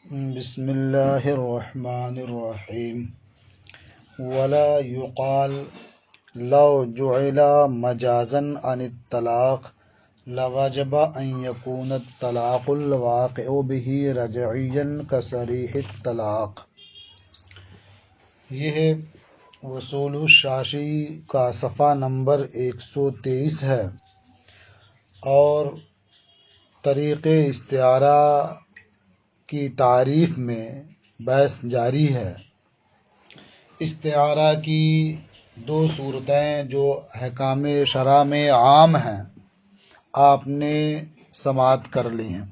بسم اللہ الرحمن الرحیم ولا يقال لو جعل مجازا عن الطلاق لوجب ان يكون الطلاق الواقع به رجعيا كصريح الطلاق۔ یہ وصول الشاشی کا صفحہ نمبر 123 ہے اور طریق استعارہ کی تعریف میں بحث جاری ہے۔ استعارہ کی دو صورتیں جو احکام شرع میں عام ہیں آپ نے سماعت کر لی ہیں،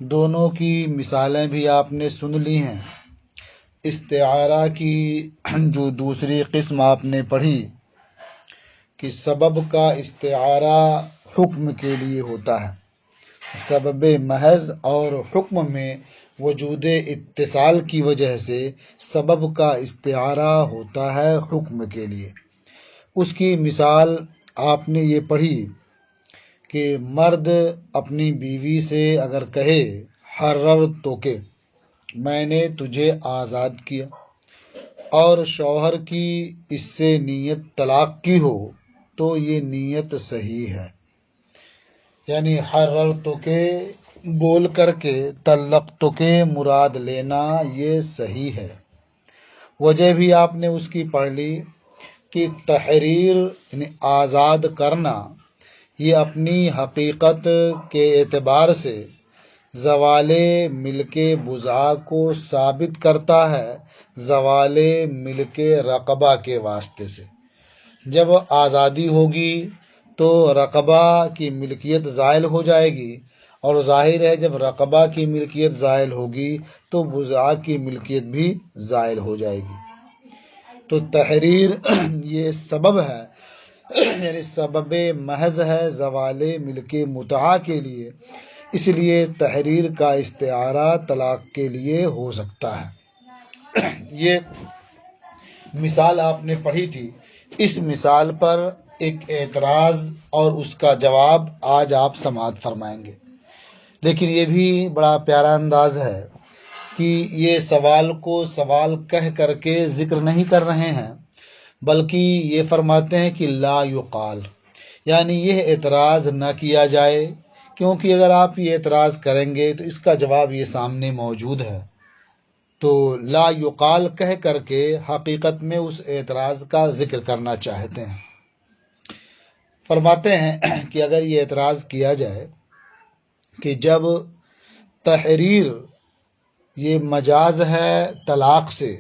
دونوں کی مثالیں بھی آپ نے سن لی ہیں۔ استعارہ کی جو دوسری قسم آپ نے پڑھی کہ سبب کا استعارہ حکم کے لیے ہوتا ہے، سبب محض اور حکم میں وجود اتصال کی وجہ سے سبب کا استعارہ ہوتا ہے حکم کے لیے۔ اس کی مثال آپ نے یہ پڑھی کہ مرد اپنی بیوی سے اگر کہے حررتک، میں نے تجھے آزاد کیا، اور شوہر کی اس سے نیت طلاق کی ہو تو یہ نیت صحیح ہے، یعنی حررتک بول کر کے طلقتک مراد لینا یہ صحیح ہے۔ وجہ بھی آپ نے اس کی پڑھ لی کہ تحریر یعنی آزاد کرنا یہ اپنی حقیقت کے اعتبار سے زوال ملک بضاع کو ثابت کرتا ہے زوال ملک رقبہ کے واسطے سے۔ جب آزادی ہوگی تو رقبہ کی ملکیت زائل ہو جائے گی، اور ظاہر ہے جب رقبہ کی ملکیت زائل ہوگی تو بضاع کی ملکیت بھی زائل ہو جائے گی۔ تو تحریر یہ سبب ہے، یعنی سبب محض ہے زوال ملک متاع کے لیے، اس لیے تحریر کا استعارہ طلاق کے لیے ہو سکتا ہے۔ یہ مثال آپ نے پڑھی تھی، اس مثال پر ایک اعتراض اور اس کا جواب آج آپ سماعت فرمائیں گے، لیکن یہ بھی بڑا پیارا انداز ہے کہ یہ سوال کو سوال کہہ کر کے ذکر نہیں کر رہے ہیں، بلکہ یہ فرماتے ہیں کہ لا یقال، یعنی یہ اعتراض نہ کیا جائے، کیونکہ اگر آپ یہ اعتراض کریں گے تو اس کا جواب یہ سامنے موجود ہے۔ تو لا یقال کہہ کر کے حقیقت میں اس اعتراض کا ذکر کرنا چاہتے ہیں۔ فرماتے ہیں کہ اگر یہ اعتراض کیا جائے کہ جب تحریر یہ مجاز ہے طلاق سے،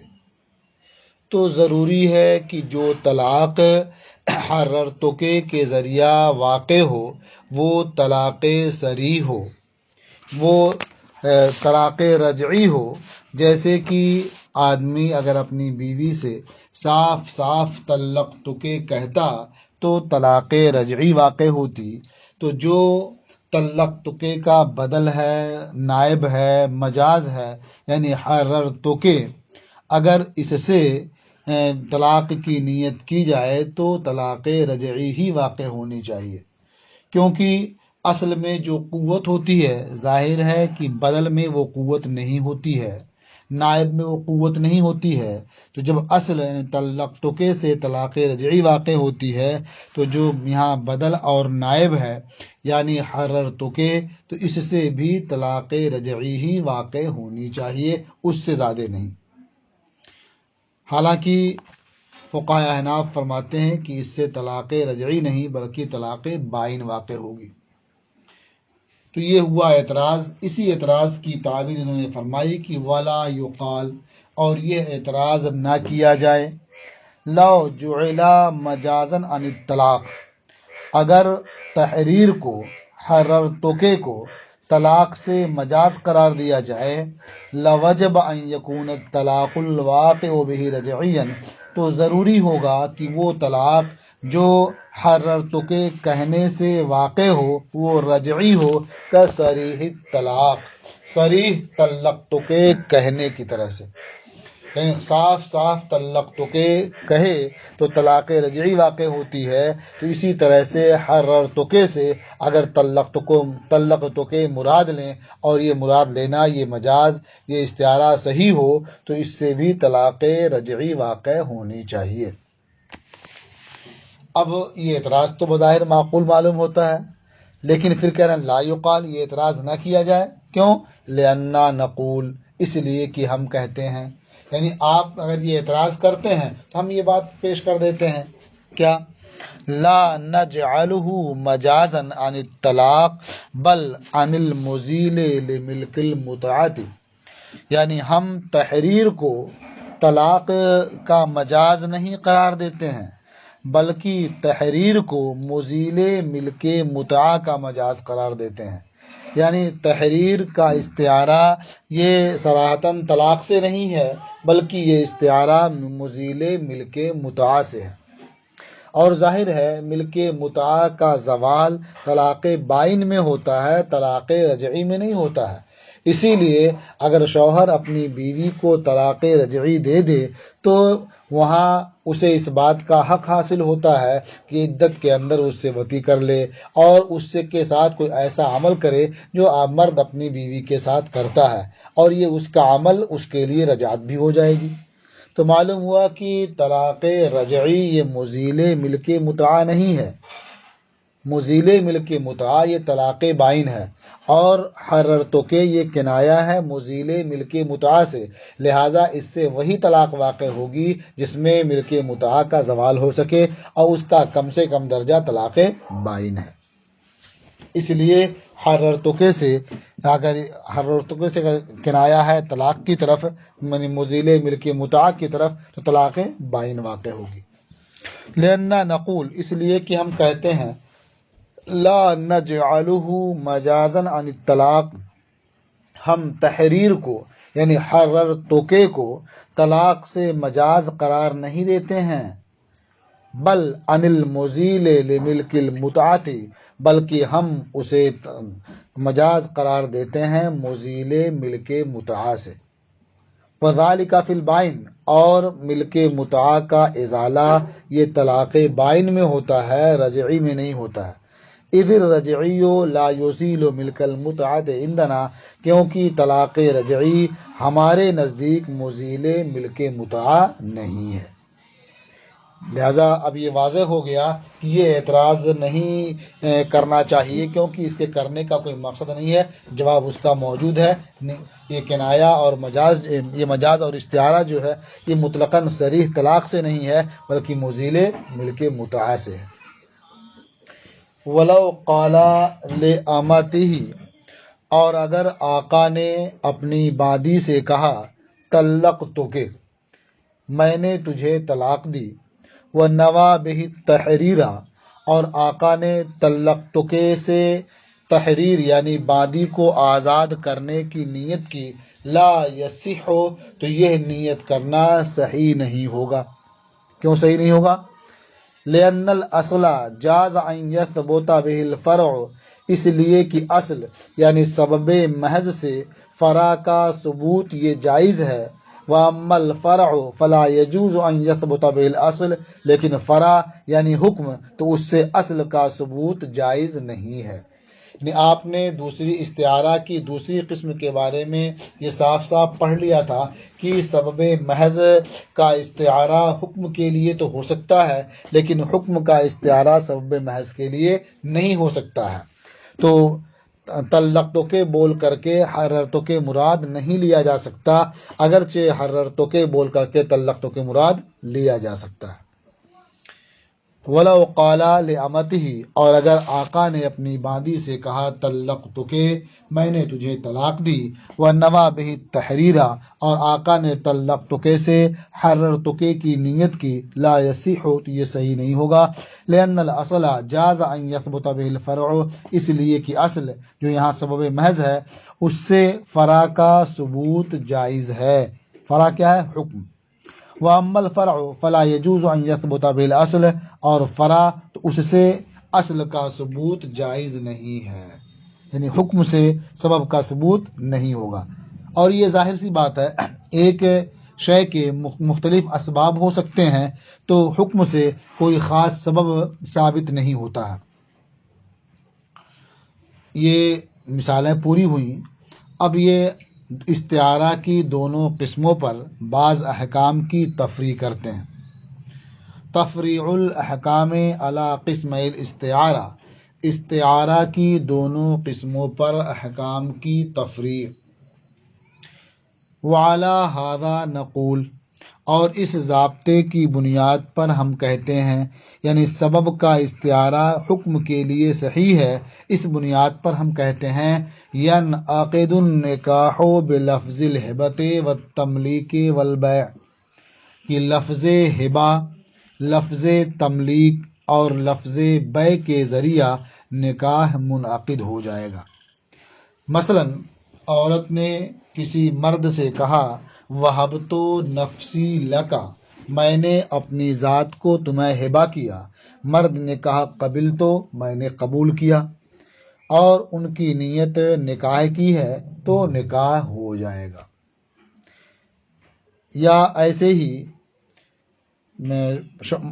تو ضروری ہے کہ جو طلاق حررتک کے ذریعہ واقع ہو وہ طلاق صریح ہو، وہ طلاق رجعی ہو۔ جیسے کہ آدمی اگر اپنی بیوی سے صاف صاف طلقتک کہتا تو طلاق رجعی واقع ہوتی، تو جو طلقتک کا بدل ہے، نائب ہے، مجاز ہے، یعنی حررتک، اگر اس سے طلاق کی نیت کی جائے تو طلاق رجعی ہی واقع ہونی چاہیے، کیونکہ اصل میں جو قوت ہوتی ہے ظاہر ہے کہ بدل میں وہ قوت نہیں ہوتی ہے، نائب میں وہ قوت نہیں ہوتی ہے۔ تو جب اصل یعنی طلقتک سے طلاق رجعی واقع ہوتی ہے تو جو یہاں بدل اور نائب ہے یعنی حررتک، تو اس سے بھی طلاق رجعی ہی واقع ہونی چاہیے، اس سے زیادہ نہیں۔ حالانکہ فقہاء احناف فرماتے ہیں کہ اس سے طلاق رجعی نہیں بلکہ طلاق بائن واقع ہوگی۔ تو یہ ہوا اعتراض۔ اسی اعتراض کی تعبیر انہوں نے فرمائی کہ ولا یقال، اور یہ اعتراض نہ کیا جائے، لو جعل مجازا عن الطلاق، اگر تحریر کو حررتک کو طلاق سے مجاز قرار دیا جائے، لوجب ان یکون الطلاق الواقع به رجعیا، تو ضروری ہوگا کہ وہ طلاق جو حررتک کہنے سے واقع ہو وہ رجعی ہو، کصریح الطلاق، صریح طلقتک کہنے کی طرح سے۔ یعنی صاف صاف طلقتک کہے تو طلاق رجعی واقع ہوتی ہے، تو اسی طرح سے حررتک سے اگر طلقتک مراد لیں اور یہ مراد لینا، یہ مجاز، یہ استعارہ صحیح ہو تو اس سے بھی طلاق رجعی واقع ہونی چاہیے۔ اب یہ اعتراض تو بظاہر معقول معلوم ہوتا ہے، لیکن پھر کہہ رہے ہیں لا یقال، یہ اعتراض نہ کیا جائے، کیوں؟ لأننا نقول، اس لیے کہ ہم کہتے ہیں، یعنی آپ اگر یہ اعتراض کرتے ہیں تو ہم یہ بات پیش کر دیتے ہیں، کیا؟ لا نجعلہ مجازا عن الطلاق بل عن المزیل لملک المتعۃ، یعنی ہم تحریر کو طلاق کا مجاز نہیں قرار دیتے ہیں، بلکہ تحریر کو مزیل ملک متعہ کا مجاز قرار دیتے ہیں۔ یعنی تحریر کا استعارہ یہ صراحتاً طلاق سے نہیں ہے، بلکہ یہ استعارہ مزیل ملک متعہ سے ہے، اور ظاہر ہے ملک متعہ کا زوال طلاق بائن میں ہوتا ہے، طلاق رجعی میں نہیں ہوتا ہے۔ اسی لیے اگر شوہر اپنی بیوی کو طلاق رجعی دے دے تو وہاں اسے اس بات کا حق حاصل ہوتا ہے کہ عدت کے اندر اس سے وطی کر لے اور اس سے کے ساتھ کوئی ایسا عمل کرے جو مرد اپنی بیوی کے ساتھ کرتا ہے، اور یہ اس کا عمل اس کے لیے رجعت بھی ہو جائے گی۔ تو معلوم ہوا کہ طلاق رجعی یہ مزیل ملک متعہ نہیں ہے، مزیل ملک متعہ یہ طلاق بائن ہے، اور حررتک یہ کنایہ ہے مزیل ملک متعہ سے، لہٰذا اس سے وہی طلاق واقع ہوگی جس میں ملک متعہ کا زوال ہو سکے اور اس کا کم سے کم درجہ طلاق بائن ہے۔ اس لیے حررتک سے اگر حررتک سے کنایہ ہے طلاق کی طرف، یعنی مزیل ملک متعہ کی طرف، تو طلاق بائن واقع ہوگی۔ لأننا نقول، اس لیے کہ ہم کہتے ہیں لا نجعلہ مجازا عن الطلاق، ہم تحریر کو یعنی حررتک کو طلاق سے مجاز قرار نہیں دیتے ہیں، بل عن المزیل لملک المتعۃ، بلکہ ہم اسے مجاز قرار دیتے ہیں مزیل ملک متعہ سے۔ وذالک فی البائن، اور ملک متعہ کا ازالہ یہ طلاق بائن میں ہوتا ہے، رجعی میں نہیں ہوتا ہے۔ اذ الرجعی لا یزیل ملک المتعۃ عندنا، کیونکہ طلاق رجعی ہمارے نزدیک مزیل ملک متعہ نہیں ہے۔ لہذا اب یہ واضح ہو گیا کہ یہ اعتراض نہیں کرنا چاہیے، کیونکہ اس کے کرنے کا کوئی مقصد نہیں ہے، جواب اس کا موجود ہے۔ یہ کنایہ اور مجاز اور استعارہ جو ہے یہ مطلقاً صریح طلاق سے نہیں ہے، بلکہ مزیل ملک متعہ سے ہے۔ وَلَوْ قَالَ لِأَمَتِهِ، اور اگر آقا نے اپنی بادی سے کہا طلقتک، میں نے تجھے طلاق دی، وَنَوَى بِهِ التَّحْرِيرَ، اور آقا نے طلقتک سے تحریر یعنی بادی کو آزاد کرنے کی نیت کی، لا یصح، تو یہ نیت کرنا صحیح نہیں ہوگا۔ کیوں صحیح نہیں ہوگا؟ لأن الاصل جاز ان یثبت به الفرع، اس لیے کہ اصل یعنی سبب محض سے فرع کا ثبوت یہ جائز ہے، واما الفرع فلا يجوز ان يثبت به الاصل، لیکن فرع یعنی حکم تو اس سے اصل کا ثبوت جائز نہیں ہے۔ یعنی آپ نے دوسری استعارہ کی دوسری قسم کے بارے میں یہ صاف صاف پڑھ لیا تھا کہ سبب محض کا استعارہ حکم کے لیے تو ہو سکتا ہے، لیکن حکم کا استعارہ سبب محض کے لیے نہیں ہو سکتا ہے۔ تو طلقتک بول کر کے حررتک مراد نہیں لیا جا سکتا، اگرچہ حررتک بول کر کے طلقتک مراد لیا جا سکتا ہے۔ وَلَوْ قَالَ لِأَمَتِهِ، اور اگر آقا نے اپنی باندی سے کہا طلقتک، میں نے تجھے طلاق دی، وَنَوَى بِهِ التَّحْرِيرَ، اور آقا نے طلقتک سے حررتک کی نیت کی، لا یصح، تو یہ صحیح نہیں ہوگا۔ لأن الاصل جاز ان یثبت به الفرع، اس لیے کہ اصل جو یہاں سبب محض ہے اس سے فرع کا ثبوت جائز ہے۔ فرع کیا ہے؟ حکم۔ وَأَمَّا الْفَرْعُ فَلَا يَجُوزُ أَن يَثْبُتَ بِهِ الْأَصْلُ، اور فرع تو اس سے اصل کا ثبوت جائز نہیں ہے، یعنی حکم سے سبب کا ثبوت نہیں ہوگا۔ اور یہ ظاہر سی بات ہے، ایک شے کے مختلف اسباب ہو سکتے ہیں تو حکم سے کوئی خاص سبب ثابت نہیں ہوتا ہے۔ یہ مثالیں پوری ہوئیں۔ اب یہ استعارہ کی دونوں قسموں پر بعض احکام کی تفریع کرتے ہیں۔ تفریع الاحکام علی قسم الاستعارہ، استعارہ کی دونوں قسموں پر احکام کی تفریع۔ وعلی ھذا نقول، اور اس ضابطے کی بنیاد پر ہم کہتے ہیں، یعنی سبب کا استعارہ حکم کے لیے صحیح ہے، اس بنیاد پر ہم کہتے ہیں ینعقد النکاح بلفظ الہبۃ والتملیک والبیع، کہ لفظ ہبہ، لفظ تملیک اور لفظ بیع کے ذریعہ نکاح منعقد ہو جائے گا۔ مثلا عورت نے کسی مرد سے کہا وہبت نفسی لکا، میں نے اپنی ذات کو تمہیں ہبہ کیا۔ مرد نے کہا قبلت، میں نے قبول کیا، اور ان کی نیت نکاح کی ہے تو نکاح ہو جائے گا۔ یا ایسے ہی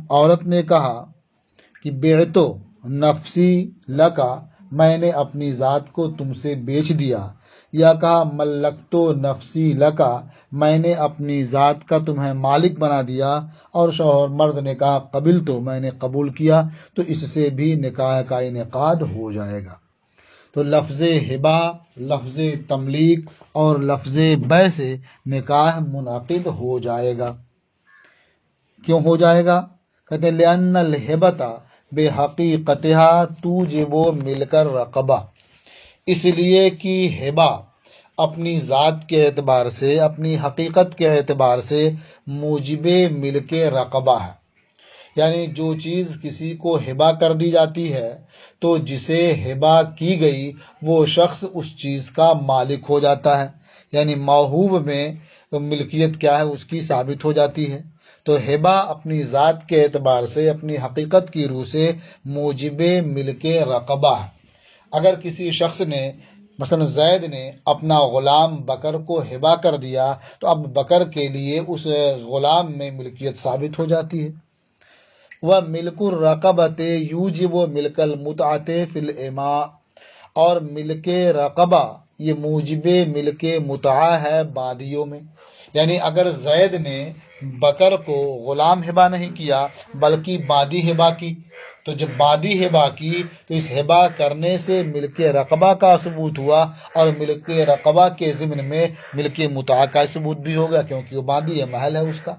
عورت نے کہا کہ بعت نفسی لکا، میں نے اپنی ذات کو تم سے بیچ دیا، یا کہا ملکت نفسی لکا، میں نے اپنی ذات کا تمہیں مالک بنا دیا، اور شوہر مرد نے کہا قبلت، میں نے قبول کیا، تو اس سے بھی نکاح کا انعقاد ہو جائے گا۔ تو لفظ ہبہ، لفظ تملیک اور لفظ بیع سے نکاح منعقد ہو جائے گا۔ کیوں ہو جائے گا؟ کہتے ہیں لأن الہبۃ بحقیقتها توجب ملک الرقبہ، اس لیے کہ ہبہ اپنی ذات کے اعتبار سے، اپنی حقیقت کے اعتبار سے موجب ملک رقبہ ہے۔ یعنی جو چیز کسی کو ہبہ کر دی جاتی ہے تو جسے ہبہ کی گئی وہ شخص اس چیز کا مالک ہو جاتا ہے، یعنی موہوب میں ملکیت کیا ہے اس کی ثابت ہو جاتی ہے۔ تو ہبہ اپنی ذات کے اعتبار سے، اپنی حقیقت کی روح سے موجب ملک رقبہ ہے۔ اگر کسی شخص نے، مثلا زید نے اپنا غلام بکر کو ہبہ کر دیا تو اب بکر کے لیے اس غلام میں ملکیت ثابت ہو جاتی ہے۔ وَمِلْكُ الرَّقَبَةِ يُوجِبُ مِلْكَ الْمُتْعَةِ فِي الْإِمَاءِ، اور ملک رقبہ یہ موجب ملک متعہ ہے بادیوں میں۔ یعنی اگر زید نے بکر کو غلام ہبہ نہیں کیا بلکہ بادی ہبہ کی، تو جب بادی ہبہ کی تو اس ہبہ کرنے سے ملک رقبہ کا ثبوت ہوا، اور ملک رقبہ کے ضمن میں ملک متعہ کا ثبوت بھی ہوگا کیونکہ وہ بادی محل ہے اس کا۔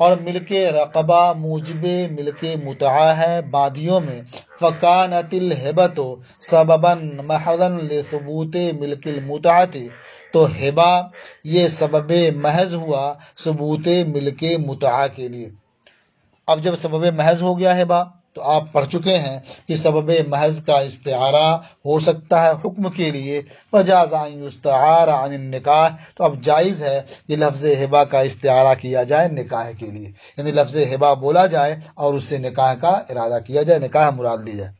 اور ملک رقبہ موجب ملک متعہ ہے بادیوں میں۔ فَكَانَتِ الْهِبَةُ سَبَبًا مَحْضًا لِثُبُوتِ مِلْكِ الْمُتْعَةِ، تو ہبہ یہ سبب محض ہوا ثبوت ملک متعہ کے لیے۔ اب جب سبب محض ہو گیا ہبہ تو آپ پڑھ چکے ہیں کہ سبب محض کا استعارہ ہو سکتا ہے حکم کے لیے۔ فَجَازَ أَن يُسْتَعَارَ عَنِ النِّكَاحِ، تو اب جائز ہے کہ لفظ ہبہ کا استعارہ کیا جائے نکاح کے لیے، یعنی لفظ ہبہ بولا جائے اور اس سے نکاح کا ارادہ کیا جائے، نکاح مراد لی جائے۔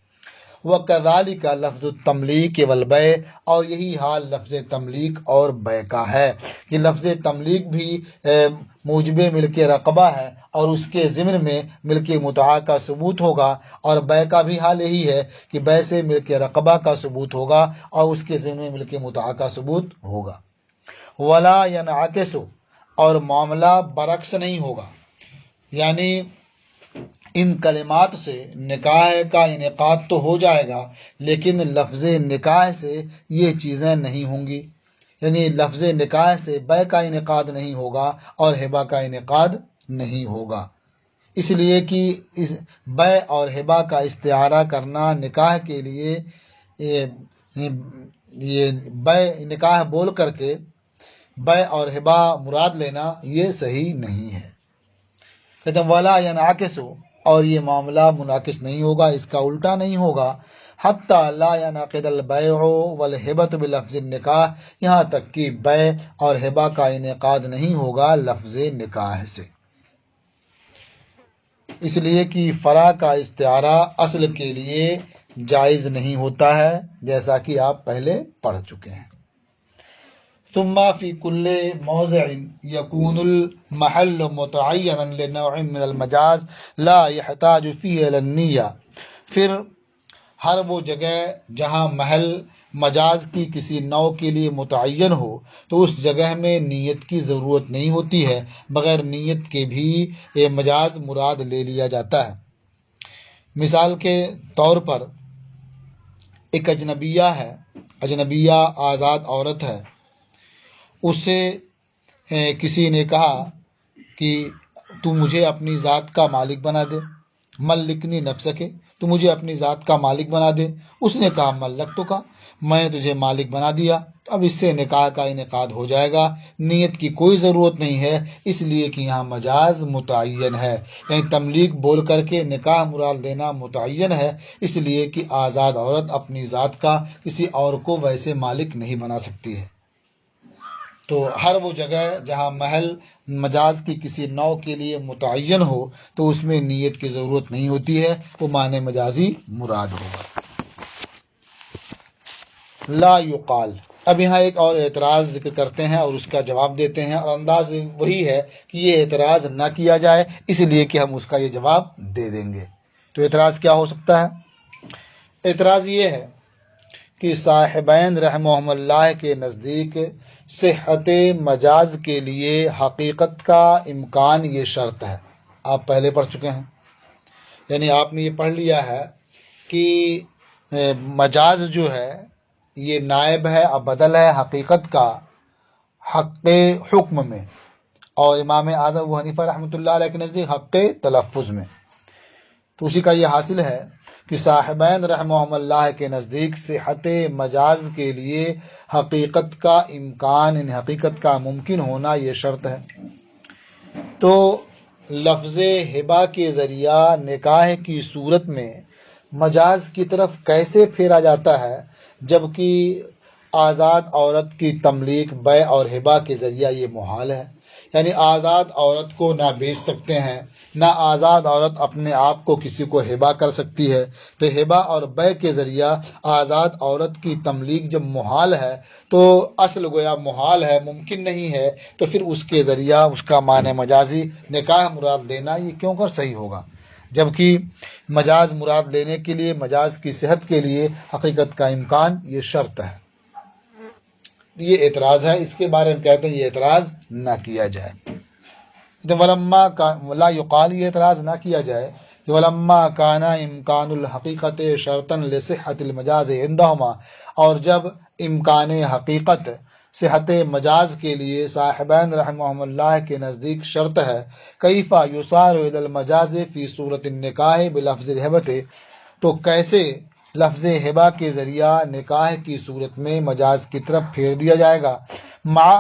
وَكَذَلِكَ لَفْظُ التَّمْلِيكِ وَالْبَيْعِ، اور یہی حال لفظ تملیک اور بیع کا ہے۔ یہ لفظ تملیک بھی موجب ملک رقبہ ہے اور اس کے ضمن میں ملک متعہ کا ثبوت ہوگا، اور بیع کا بھی حال یہی ہے کہ بیع سے ملک رقبہ کا ثبوت ہوگا اور اس کے ضمن میں ملک متعہ کا ثبوت ہوگا۔ وَلَا يَنْعَكِسُ، اور معاملہ برعکس نہیں ہوگا، یعنی ان کلمات سے نکاح کا انعقاد تو ہو جائے گا لیکن لفظ نکاح سے یہ چیزیں نہیں ہوں گی، یعنی لفظ نکاح سے بیع کا انعقاد نہیں ہوگا اور ہبہ کا انعقاد نہیں ہوگا، اس لیے کہ اس بیع اور ہبہ کا استعارہ کرنا نکاح کے لیے یہ بیع نکاح بول کر کے بیع اور ہبہ مراد لینا یہ صحیح نہیں ہے۔ کہتے ہیں وَلَا يَنْعَكِسُ، اور یہ معاملہ منعکس نہیں ہوگا، اس کا الٹا نہیں ہوگا، حتی لا ينعقد البیع والہبۃ بلفظ النکاح، یہاں تک کہ بیع اور ہبہ کا انعقاد نہیں ہوگا لفظ نکاح سے، اس لیے کہ فرع کا استعارہ اصل کے لیے جائز نہیں ہوتا ہے، جیسا کہ آپ پہلے پڑھ چکے ہیں۔ ثم في كل موضع يكون المحل متعينا لنوع من المجاز لا يحتاج فيه إلى النية. پھر ہر وہ جگہ جہاں محل مجاز کی کسی نوع کے لیے متعین ہو تو اس جگہ میں نیت کی ضرورت نہیں ہوتی ہے، بغیر نیت کے بھی یہ مجاز مراد لے لیا جاتا ہے۔ مثال کے طور پر ایک اجنبیہ ہے، اجنبیہ آزاد عورت ہے، اس سے کسی نے کہا کہ تو مجھے اپنی ذات کا مالک بنا دے، ملکنی نفسکے، تو مجھے اپنی ذات کا مالک بنا دے۔ اس نے کہا ملک تو کا، میں نے تجھے مالک بنا دیا، اب اس سے نکاح کا انعقاد ہو جائے گا، نیت کی کوئی ضرورت نہیں ہے، اس لیے کہ یہاں مجاز متعین ہے، یعنی تملیک بول کر کے نکاح مراد دینا متعین ہے، اس لیے کہ آزاد عورت اپنی ذات کا کسی اور کو ویسے مالک نہیں بنا سکتی ہے۔ تو ہر وہ جگہ جہاں محل مجاز کی کسی نوع کے لیے متعین ہو تو اس میں نیت کی ضرورت نہیں ہوتی ہے، وہ معنی مجازی مراد ہوگا۔ لا یقال، اب یہاں ایک اور اعتراض ذکر کرتے ہیں اور اس کا جواب دیتے ہیں، اور انداز وہی ہے کہ یہ اعتراض نہ کیا جائے، اس لیے کہ ہم اس کا یہ جواب دے دیں گے۔ تو اعتراض کیا ہو سکتا ہے؟ اعتراض یہ ہے کہ صاحبین رحمہم اللہ کے نزدیک صحت مجاز کے لیے حقیقت کا امکان یہ شرط ہے۔ آپ پہلے پڑھ چکے ہیں، یعنی آپ نے یہ پڑھ لیا ہے کہ مجاز جو ہے یہ نائب ہے، اب بدل ہے حقیقت کا حق حکم میں، اور امام اعظم ابو حنیفہ رحمۃ اللہ علیہ کے نزدیک حق تلفظ میں۔ تو اسی کا یہ حاصل ہے کہ صاحبین رحمہم اللہ کے نزدیک صحت مجاز کے لیے حقیقت کا امکان، ان حقیقت کا ممکن ہونا یہ شرط ہے۔ تو لفظ ہبہ کے ذریعہ نکاح کی صورت میں مجاز کی طرف کیسے پھیرا جاتا ہے، جبکہ آزاد عورت کی تملیک بیع اور ہبہ کے ذریعہ یہ محال ہے؟ یعنی آزاد عورت کو نہ بیچ سکتے ہیں، نہ آزاد عورت اپنے آپ کو کسی کو ہبہ کر سکتی ہے، تو ہبہ اور بیع کے ذریعہ آزاد عورت کی تملیک جب محال ہے تو اصل گویا محال ہے، ممکن نہیں ہے، تو پھر اس کے ذریعہ اس کا معنی مجازی نکاح مراد دینا یہ کیوں کر صحیح ہوگا، جبکہ مجاز مراد لینے کے لیے، مجاز کی صحت کے لیے حقیقت کا امکان یہ شرط ہے۔ یہ اعتراض ہے، اس کے بارے میں کہتے ہیں یہ اعتراض نہ کیا جائے۔ ولما لا یقال، یہ اعتراض نہ کیا جائے کہ ولما کان امکان الحقیقت شرطا لصحت المجاز عندہما، اور جب امکان حقیقت صحت مجاز کے لیے صاحبین رحمہم اللہ کے نزدیک شرط ہے، کیف یصار الی المجاز فی صورت النکاح بلفظ الہبۃ، تو کیسے لفظ ہبہ کے ذریعہ نکاح کی صورت میں مجاز کی طرف پھیر دیا جائے گا، مع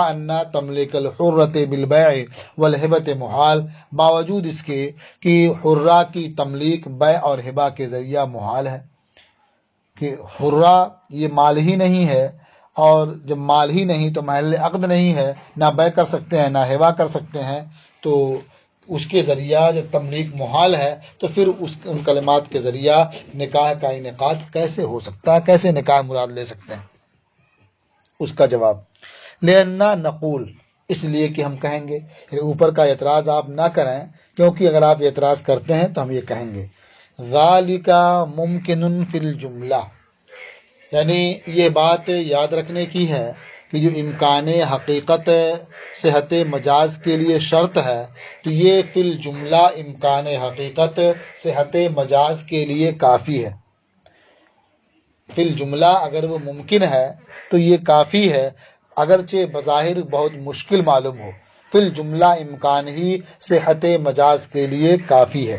ان تملیک الحرۃ بالبیع والہبۃ محال، باوجود اس کے کہ حرہ کی تملیک بیع اور ہبہ کے ذریعہ محال ہے، کہ حرہ یہ مال ہی نہیں ہے، اور جب مال ہی نہیں تو محل عقد نہیں ہے، نہ بیع کر سکتے ہیں نہ ہبہ کر سکتے ہیں، تو اس کے ذریعہ جب تملیک محال ہے تو پھر ان کلمات کے ذریعہ نکاح کا انعقاد کیسے ہو سکتا ہے، کیسے نکاح مراد لے سکتے ہیں؟ اس کا جواب لأننا نقول، اس لیے کہ ہم کہیں گے، یعنی اوپر کا اعتراض آپ نہ کریں، کیونکہ اگر آپ اعتراض کرتے ہیں تو ہم یہ کہیں گے ذالک ممکن فی الجملہ، یعنی یہ بات یاد رکھنے کی ہے کہ جو امکان حقیقت صحت مجاز کے لیے شرط ہے تو یہ فی الجملہ امکان حقیقت صحت مجاز کے لیے کافی ہے۔ فی الجملہ اگر وہ ممکن ہے تو یہ کافی ہے، اگرچہ بظاہر بہت مشکل معلوم ہو، فی الجملہ امکان ہی صحت مجاز کے لیے کافی ہے۔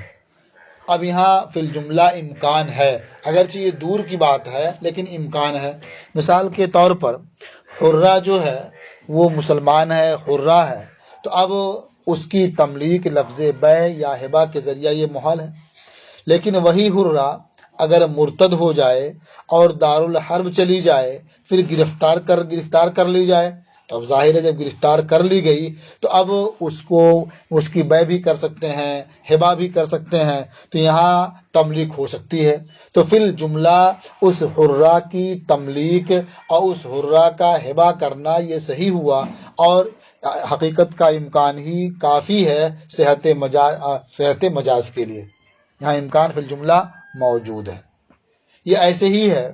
اب یہاں فی الجملہ امکان ہے، اگرچہ یہ دور کی بات ہے لیکن امکان ہے۔ مثال کے طور پر حرہ جو ہے وہ مسلمان ہے، حرہ ہے، تو اب اس کی تملیک لفظ بیع یا ہبہ کے ذریعہ یہ محال ہے، لیکن وہی حرہ اگر مرتد ہو جائے اور دارالحرب چلی جائے، پھر گرفتار کر لی جائے، تو اب ظاہر ہے جب گرفتار کر لی گئی تو اب اس کی بیع بھی کر سکتے ہیں، ہبہ بھی کر سکتے ہیں، تو یہاں تملیک ہو سکتی ہے۔ تو فی الجملہ اس حرہ کی تملیک اور اس حرہ کا ہبہ کرنا یہ صحیح ہوا، اور حقیقت کا امکان ہی کافی ہے صحت مجاز کے لیے، یہاں امکان فی الجملہ موجود ہے۔ یہ ایسے ہی ہے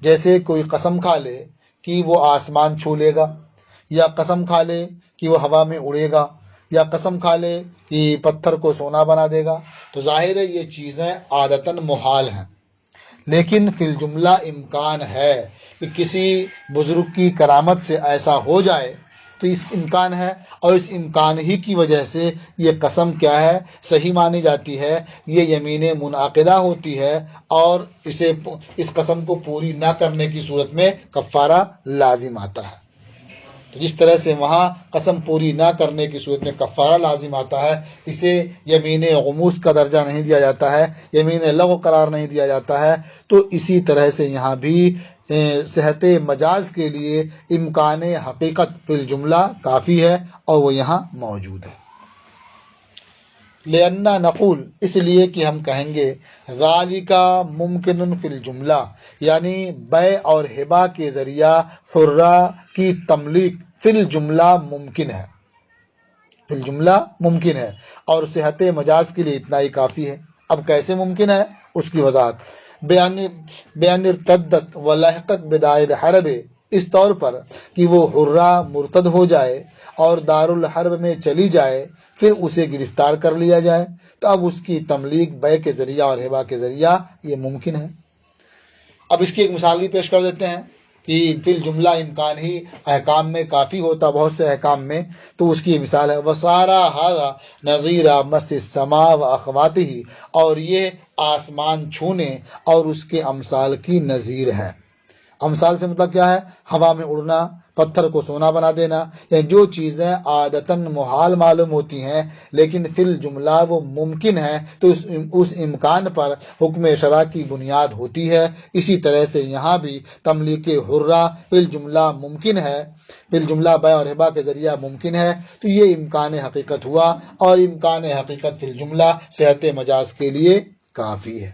جیسے کوئی قسم کھا لے کہ وہ آسمان چھو لے گا، یا قسم کھا لے کہ وہ ہوا میں اڑے گا، یا قسم کھا لے کہ پتھر کو سونا بنا دے گا، تو ظاہر ہے یہ چیزیں عادتاً محال ہیں، لیکن فی الجملہ امکان ہے کہ کسی بزرگ کی کرامت سے ایسا ہو جائے، تو اس امکان ہے، اور اس امکان ہی کی وجہ سے یہ قسم کیا ہے، صحیح مانی جاتی ہے، یہ یمین منعقدہ ہوتی ہے، اور اس قسم کو پوری نہ کرنے کی صورت میں کفارہ لازم آتا ہے۔ تو جس طرح سے وہاں قسم پوری نہ کرنے کی صورت میں کفارہ لازم آتا ہے، اسے یمین غموس کا درجہ نہیں دیا جاتا ہے، یمین لغو قرار نہیں دیا جاتا ہے، تو اسی طرح سے یہاں بھی صحت مجاز کے لیے امکان حقیقت فی الجملہ کافی ہے، اور وہ یہاں موجود ہے۔ لأننا نقول، اس لیے کہ ہم کہیں گے، ذالک ممکن فی الجملہ، یعنی بیع اور ہبہ کے ذریعہ حرہ کی تملیک فی الجملہ ممکن ہے، فی الجملہ ممکن ہے، اور صحت مجاز کے لیے اتنا ہی کافی ہے۔ اب کیسے ممکن ہے اس کی وضاحت، بیان ارتدت ولحقت بدار الحرب، اس طور پر کہ وہ حرہ مرتد ہو جائے اور دارالحرب میں چلی جائے، پھر اسے گرفتار کر لیا جائے، تو اب اس کی تملیک بیع کے ذریعہ اور ہبہ کے ذریعہ یہ ممکن ہے۔ اب اس کی ایک مثال بھی پیش کر دیتے ہیں کہ فی الجملہ امکان ہی احکام میں کافی ہوتا، بہت سے احکام میں، تو اس کی مثال ہے وَصَارَ هَذَا نَظِيرَ مَسِّ السَّمَاءِ وَأَخْوَاتِهِ، اور یہ آسمان چھونے اور اس کے امثال کی نظیر ہے۔ امثال سے مطلب کیا ہے، ہوا میں اڑنا، پتھر کو سونا بنا دینا، یعنی جو چیزیں عادتاً محال معلوم ہوتی ہیں لیکن فی الجملہ وہ ممکن ہے، تو اس امکان پر حکم شرع کی بنیاد ہوتی ہے۔ اسی طرح سے یہاں بھی تملیک حرہ فی الجملہ ممکن ہے، فی الجملہ بیع اور ہبہ کے ذریعہ ممکن ہے، تو یہ امکان حقیقت ہوا، اور امکان حقیقت فی الجملہ صحت مجاز کے لیے کافی ہے۔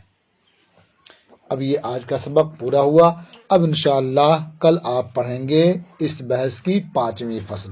اب یہ آج کا سبق پورا ہوا۔ اب انشاءاللہ کل آپ پڑھیں گے اس بحث کی 5ویں فصل۔